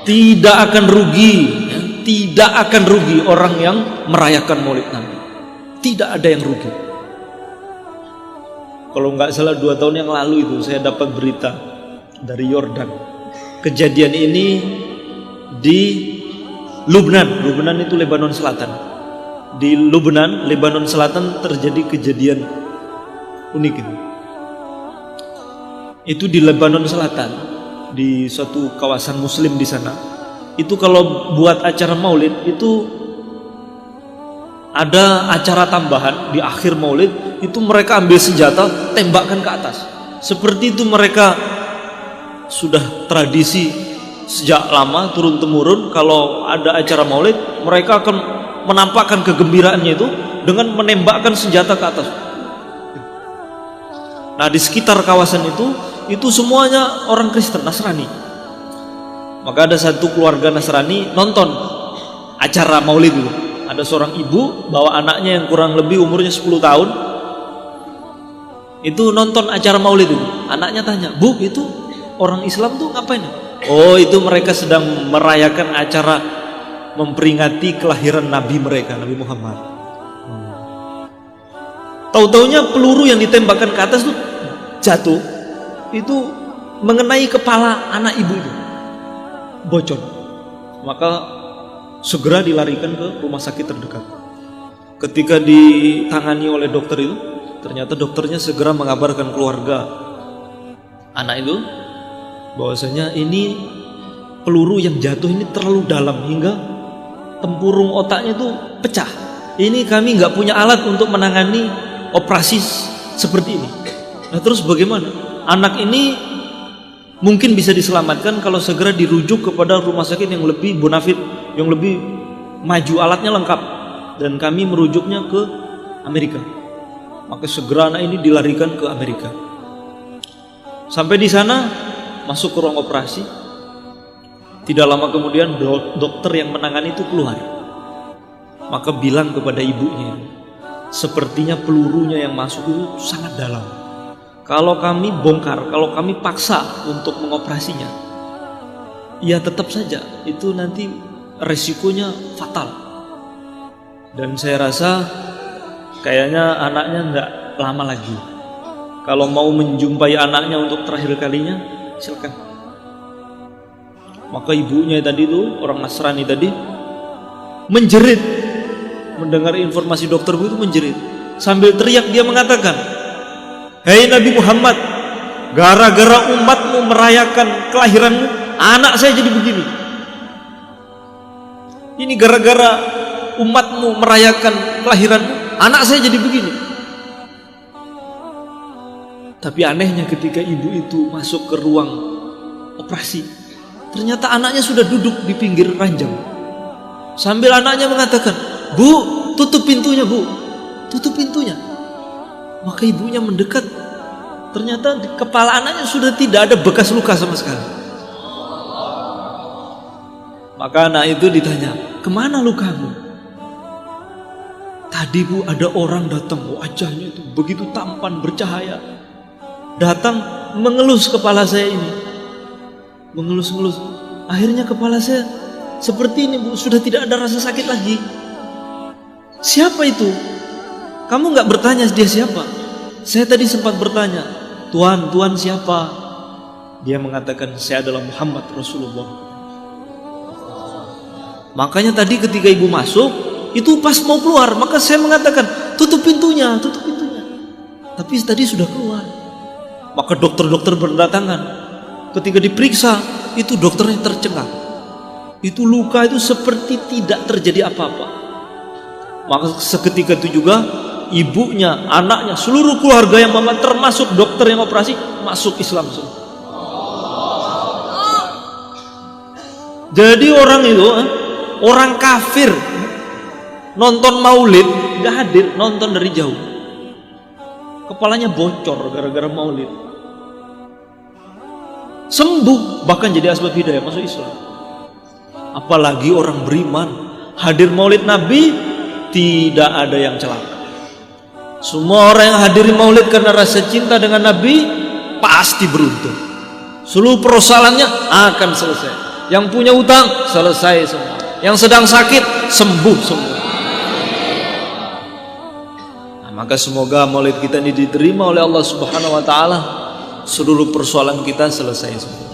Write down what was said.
tidak akan rugi, ya, tidak akan rugi orang yang merayakan Maulid Nabi. Tidak ada yang rugi. Kalau nggak salah 2 tahun yang lalu itu saya dapat berita dari Yordan. Kejadian ini di Lubnan. Lubnan itu Lebanon Selatan. Di Lubnan, Lebanon Selatan terjadi kejadian unik itu. Itu di Lebanon Selatan, di suatu kawasan Muslim di sana. Itu kalau buat acara Maulid itu ada acara tambahan di akhir Maulid, itu mereka ambil senjata, tembakkan ke atas. Seperti itu mereka sudah tradisi sejak lama turun temurun. Kalau ada acara Maulid, mereka akan menampakkan kegembiraannya itu dengan menembakkan senjata ke atas. Nah, di sekitar kawasan itu semuanya orang Kristen, Nasrani. Maka ada satu keluarga Nasrani nonton acara Maulid itu. Ada seorang ibu bawa anaknya yang kurang lebih umurnya 10 tahun. Itu nonton acara Maulid itu. Anaknya tanya, "Bu, itu orang Islam tuh ngapain?" "Oh, itu mereka sedang merayakan acara memperingati kelahiran Nabi mereka, Nabi Muhammad." Tahu-taunya peluru yang ditembakkan ke atas tuh jatuh, itu mengenai kepala anak ibu itu, bocor. Maka segera dilarikan ke rumah sakit terdekat. Ketika ditangani oleh dokter itu, ternyata dokternya segera mengabarkan keluarga anak itu bahwasanya ini peluru yang jatuh ini terlalu dalam hingga tempurung otaknya itu pecah. Ini kami nggak punya alat untuk menangani operasi seperti ini. Nah, terus bagaimana? Anak ini mungkin bisa diselamatkan kalau segera dirujuk kepada rumah sakit yang lebih bonafit, yang lebih maju, alatnya lengkap, dan kami merujuknya ke Amerika. Maka segera anak ini dilarikan ke Amerika. Sampai di sana masuk ke ruang operasi. Tidak lama kemudian dokter yang menangani itu keluar. Maka bilang kepada ibunya, sepertinya pelurunya yang masuk itu sangat dalam. Kalau kami bongkar, kalau kami paksa untuk mengoperasinya, ya tetap saja itu nanti resikonya fatal. Dan saya rasa kayaknya anaknya enggak lama lagi. Kalau mau menjumpai anaknya untuk terakhir kalinya, silakan. Maka ibunya tadi itu, orang Nasrani tadi, menjerit. Mendengar informasi dokter itu menjerit. Sambil teriak dia mengatakan, "Hei Nabi Muhammad, gara-gara umatmu merayakan kelahiranmu, anak saya jadi begini. Ini gara-gara umatmu merayakan kelahiranmu, anak saya jadi begini." Tapi anehnya ketika ibu itu masuk ke ruang operasi, ternyata anaknya sudah duduk di pinggir ranjang. Sambil anaknya mengatakan, "Bu, tutup pintunya, Bu. Tutup pintunya." Maka ibunya mendekat. Ternyata di kepala anaknya sudah tidak ada bekas luka sama sekali. Maka anak itu ditanya, "Kemana lukamu?" "Tadi, Bu, ada orang datang, wajahnya itu begitu tampan, bercahaya. Datang mengelus kepala saya ini. Mengelus-ngelus. Akhirnya kepala saya seperti ini, Bu, sudah tidak ada rasa sakit lagi." "Siapa itu? Kamu nggak bertanya dia siapa?" "Saya tadi sempat bertanya, Tuhan siapa?" Dia mengatakan, "Saya adalah Muhammad Rasulullah." Makanya tadi ketika ibu masuk, itu pas mau keluar, maka saya mengatakan, tutup pintunya. Tapi tadi sudah keluar. Maka dokter-dokter berdatangan. Ketika diperiksa, itu dokternya tercengang. Itu luka itu seperti tidak terjadi apa-apa. Maka seketika itu juga ibunya, anaknya, seluruh keluarga yang mama, termasuk dokter yang operasi, masuk Islam semua. Jadi orang itu, orang kafir nonton Maulid nggak hadir, nonton dari jauh. Kepalanya bocor gara-gara Maulid. Sembuh, bahkan jadi asbab hidayah masuk Islam. Apalagi orang beriman hadir Maulid Nabi, tidak ada yang celaka. Semua orang yang hadiri Maulid karena rasa cinta dengan Nabi pasti beruntung. Seluruh persoalannya akan selesai. Yang punya utang selesai semua. Yang sedang sakit sembuh semua. Nah, maka semoga maulid kita ini diterima oleh Allah Subhanahu wa taala. Seluruh persoalan kita selesai semua.